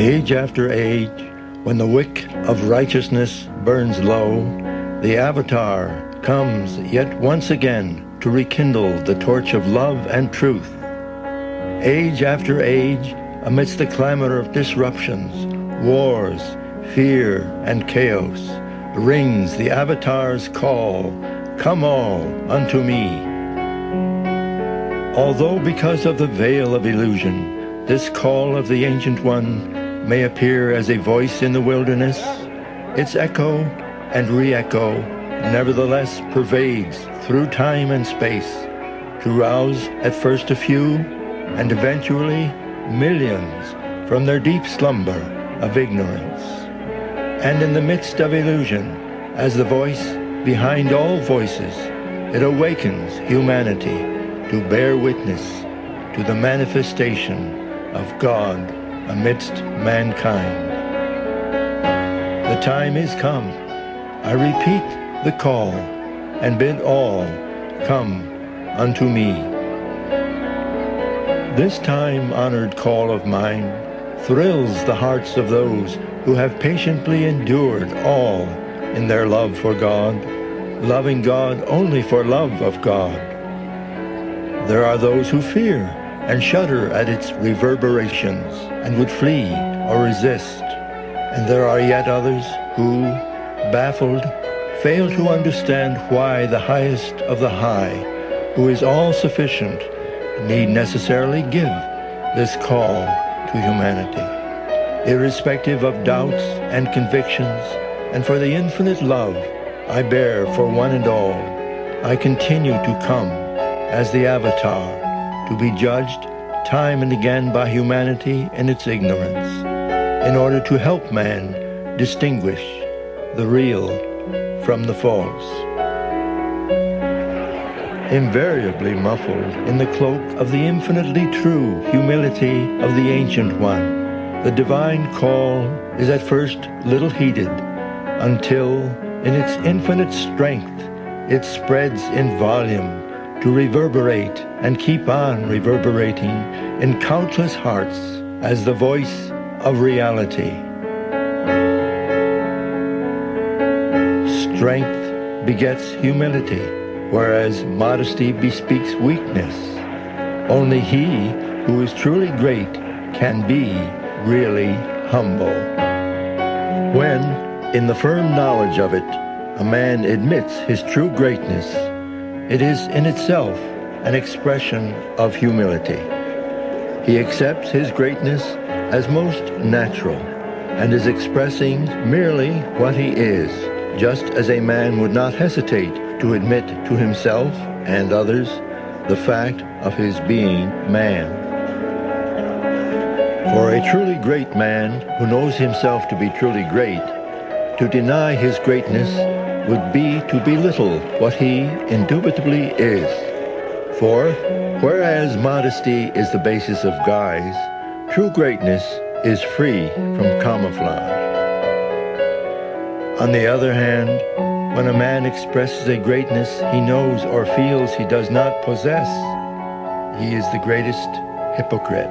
Age after age, when the wick of righteousness burns low, the Avatar comes yet once again to rekindle the torch of love and truth. Age after age, amidst the clamor of disruptions, wars, fear, and chaos, rings the Avatar's call, "Come all unto me." Although because of the veil of illusion, this call of the Ancient One may appear as a voice in the wilderness, its echo and re-echo nevertheless pervades through time and space to rouse at first a few and eventually millions from their deep slumber of ignorance. And in the midst of illusion, as the voice behind all voices, it awakens humanity to bear witness to the manifestation of God amidst mankind. The time is come. I repeat the call and bid all come unto me. This time-honored call of mine thrills the hearts of those who have patiently endured all in their love for God, loving God only for love of God. There are those who fear and shudder at its reverberations and would flee or resist. And there are yet others who, baffled, fail to understand why the highest of the high, who is all-sufficient, need necessarily give this call to humanity. Irrespective of doubts and convictions, and for the infinite love I bear for one and all, I continue to come as the Avatar, to be judged time and again by humanity in its ignorance, in order to help man distinguish the real from the false. Invariably muffled in the cloak of the infinitely true humility of the Ancient One, the divine call is at first little heeded, until in its infinite strength it spreads in volume to reverberate and keep on reverberating in countless hearts as the voice of reality. Strength begets humility, whereas modesty bespeaks weakness. Only he who is truly great can be really humble. When, in the firm knowledge of it, a man admits his true greatness, it is in itself an expression of humility. He accepts his greatness as most natural and is expressing merely what he is, just as a man would not hesitate to admit to himself and others the fact of his being man. For a truly great man who knows himself to be truly great, to deny his greatness would be to belittle what he indubitably is. For whereas modesty is the basis of guise, true greatness is free from camouflage. On the other hand, when a man expresses a greatness he knows or feels he does not possess, he is the greatest hypocrite.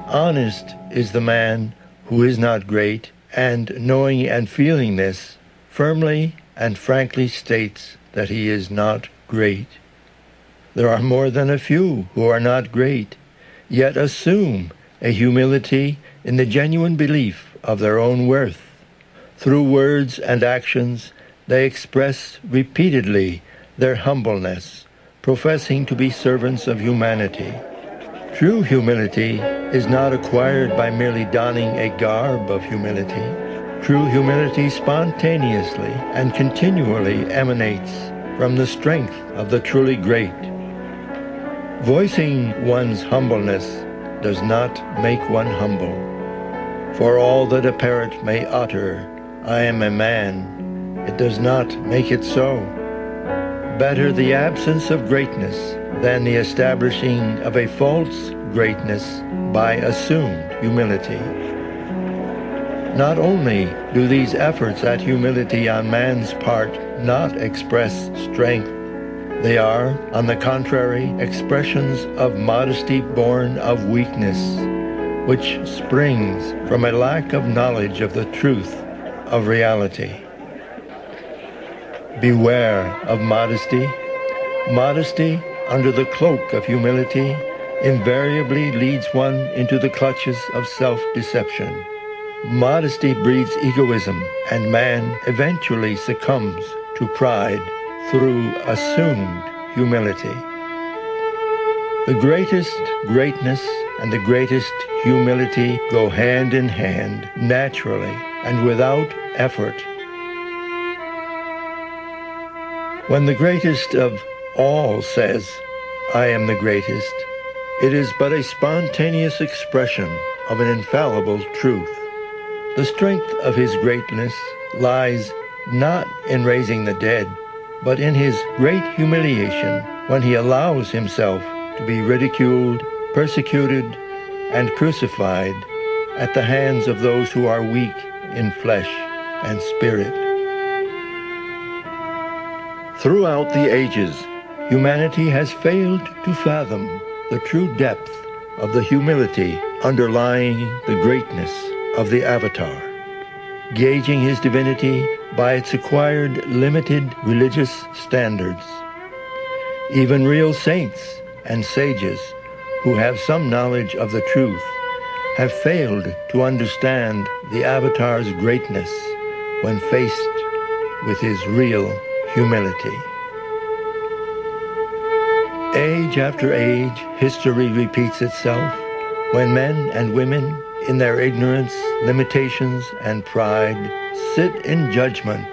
Honest is the man who is not great, and knowing and feeling this, firmly and frankly states that he is not great. There are more than a few who are not great, yet assume a humility in the genuine belief of their own worth. Through words and actions, they express repeatedly their humbleness, professing to be servants of humanity. True humility is not acquired by merely donning a garb of humility. True humility spontaneously and continually emanates from the strength of the truly great. Voicing one's humbleness does not make one humble. For all that a parrot may utter, "I am a man," it does not make it so. Better the absence of greatness than the establishing of a false greatness by assumed humility. Not only do these efforts at humility on man's part not express strength, they are, on the contrary, expressions of modesty born of weakness, which springs from a lack of knowledge of the truth of reality. Beware of modesty. Modesty, under the cloak of humility, invariably leads one into the clutches of self-deception. Modesty breeds egoism, and man eventually succumbs to pride through assumed humility. The greatest greatness and the greatest humility go hand in hand, naturally and without effort. When the greatest of all says, "I am the greatest," it is but a spontaneous expression of an infallible truth. The strength of his greatness lies not in raising the dead, but in his great humiliation when he allows himself to be ridiculed, persecuted, and crucified at the hands of those who are weak in flesh and spirit. Throughout the ages, humanity has failed to fathom the true depth of the humility underlying the greatness of the Avatar, gauging his divinity by its acquired limited religious standards. Even real saints and sages who have some knowledge of the truth have failed to understand the Avatar's greatness when faced with his real humility. Age after age, history repeats itself when men and women, in their ignorance, limitations, and pride, sit in judgment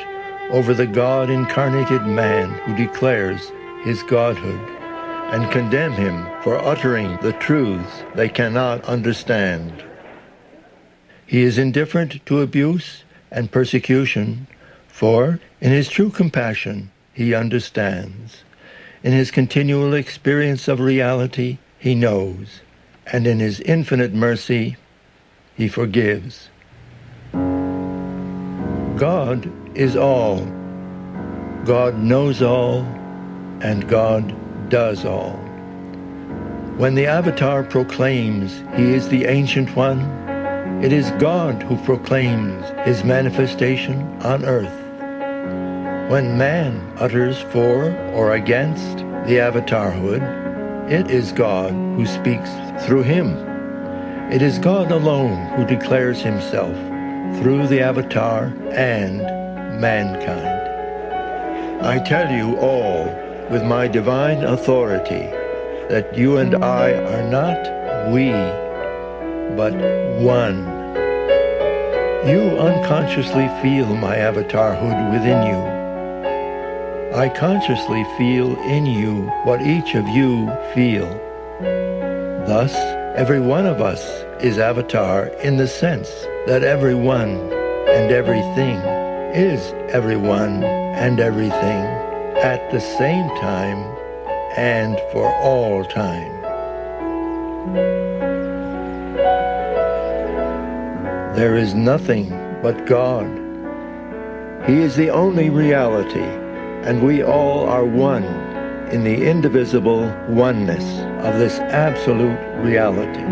over the God-incarnated man who declares his godhood, and condemn him for uttering the truths they cannot understand. He is indifferent to abuse and persecution, for in his true compassion he understands. In his continual experience of reality he knows, and in his infinite mercy he forgives. God is all. God knows all, and God does all. When the Avatar proclaims he is the Ancient One, it is God who proclaims his manifestation on earth. When man utters for or against the Avatarhood, it is God who speaks through him. It is God alone who declares himself through the Avatar and mankind. I tell you all with my divine authority that you and I are not we, but one. You unconsciously feel my Avatarhood within you. I consciously feel in you what each of you feel. Thus, every one of us is Avatar in the sense that everyone and everything is everyone and everything at the same time and for all time. There is nothing but God. He is the only reality, and we all are one in the indivisible oneness of this absolute reality.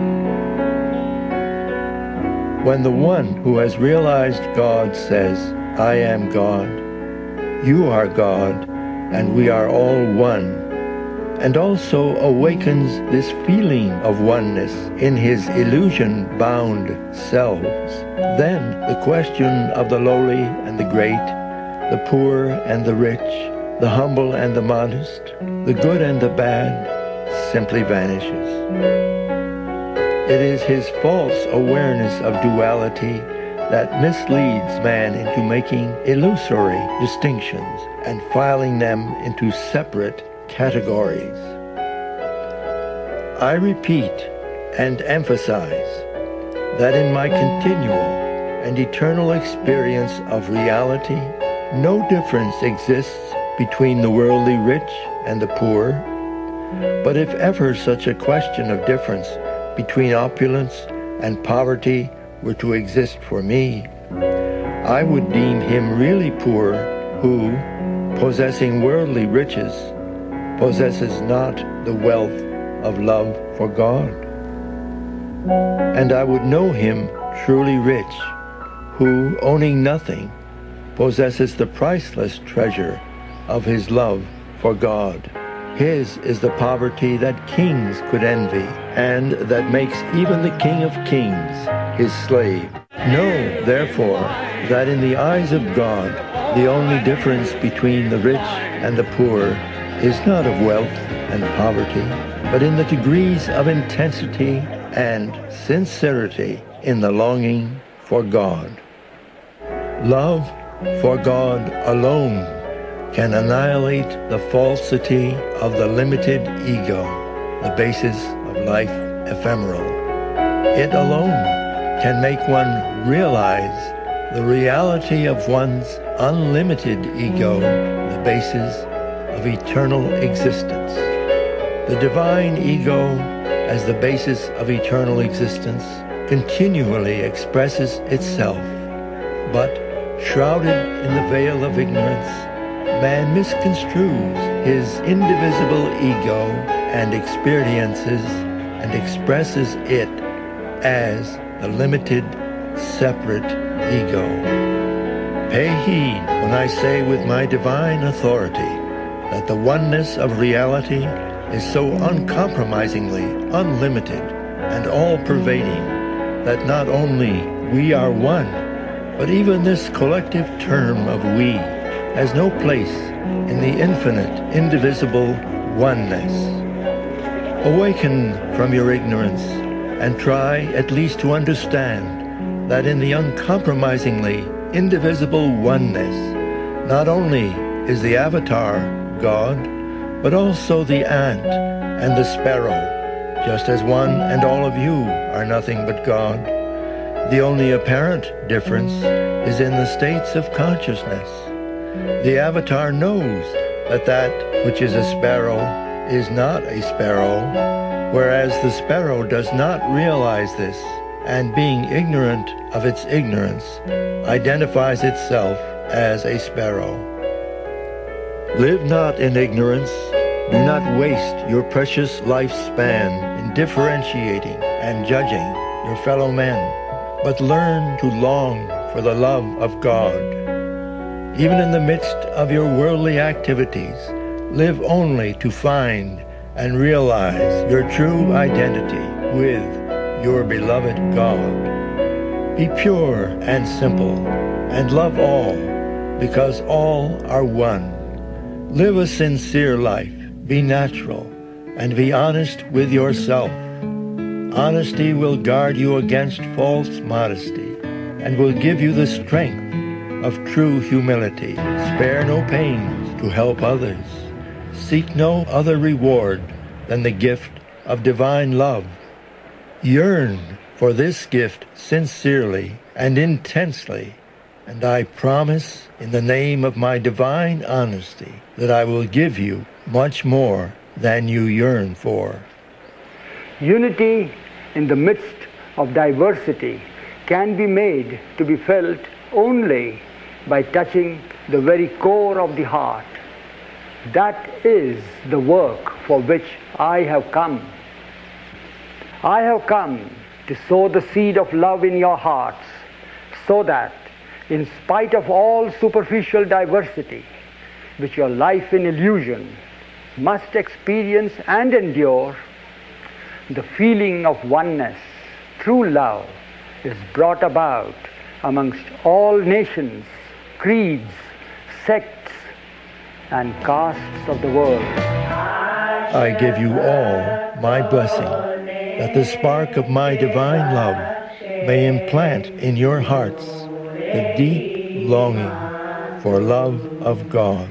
When the one who has realized God says, "I am God," you are God, and we are all one, and also awakens this feeling of oneness in his illusion-bound selves, then the question of the lowly and the great, the poor and the rich, the humble and the modest, the good and the bad, simply vanishes. It is his false awareness of duality that misleads man into making illusory distinctions and filing them into separate categories. I repeat and emphasize that in my continual and eternal experience of reality, no difference exists between the worldly rich and the poor. But if ever such a question of difference between opulence and poverty were to exist for me, I would deem him really poor who, possessing worldly riches, possesses not the wealth of love for God. And I would know him truly rich, who, owning nothing, possesses the priceless treasure of his love for God. His is the poverty that kings could envy, and that makes even the King of Kings his slave. Know, therefore, that in the eyes of God, the only difference between the rich and the poor is not of wealth and poverty, but in the degrees of intensity and sincerity in the longing for God. Love for God alone can annihilate the falsity of the limited ego, the basis of life ephemeral. It alone can make one realize the reality of one's unlimited ego, the basis of eternal existence. The divine ego, as the basis of eternal existence, continually expresses itself, but shrouded in the veil of ignorance, man misconstrues his indivisible ego and experiences and expresses it as the limited, separate ego. Pay heed when I say with my divine authority that the oneness of reality is so uncompromisingly unlimited and all-pervading that not only we are one, but even this collective term of we has no place in the infinite, indivisible oneness. Awaken from your ignorance and try at least to understand that in the uncompromisingly indivisible oneness, not only is the avatar God, but also the ant and the sparrow, just as one and all of you are nothing but God. The only apparent difference is in the states of consciousness. The avatar knows that that which is a sparrow is not a sparrow, whereas the sparrow does not realize this, and being ignorant of its ignorance, identifies itself as a sparrow. Live not in ignorance. Do not waste your precious lifespan in differentiating and judging your fellow men, but learn to long for the love of God. Even in the midst of your worldly activities, live only to find and realize your true identity with your beloved God. Be pure and simple, and love all, because all are one. Live a sincere life, be natural, and be honest with yourself. Honesty will guard you against false modesty, and will give you the strength of true humility. Spare no pains to help others. Seek no other reward than the gift of divine love. Yearn for this gift sincerely and intensely, and I promise in the name of my divine honesty that I will give you much more than you yearn for. Unity in the midst of diversity can be made to be felt only by touching the very core of the heart. That is the work for which I have come. I have come to sow the seed of love in your hearts, so that, in spite of all superficial diversity, which your life in illusion must experience and endure, the feeling of oneness through love is brought about amongst all nations, creeds, sects, and castes of the world. I give you all my blessing, that the spark of my divine love may implant in your hearts the deep longing for love of God.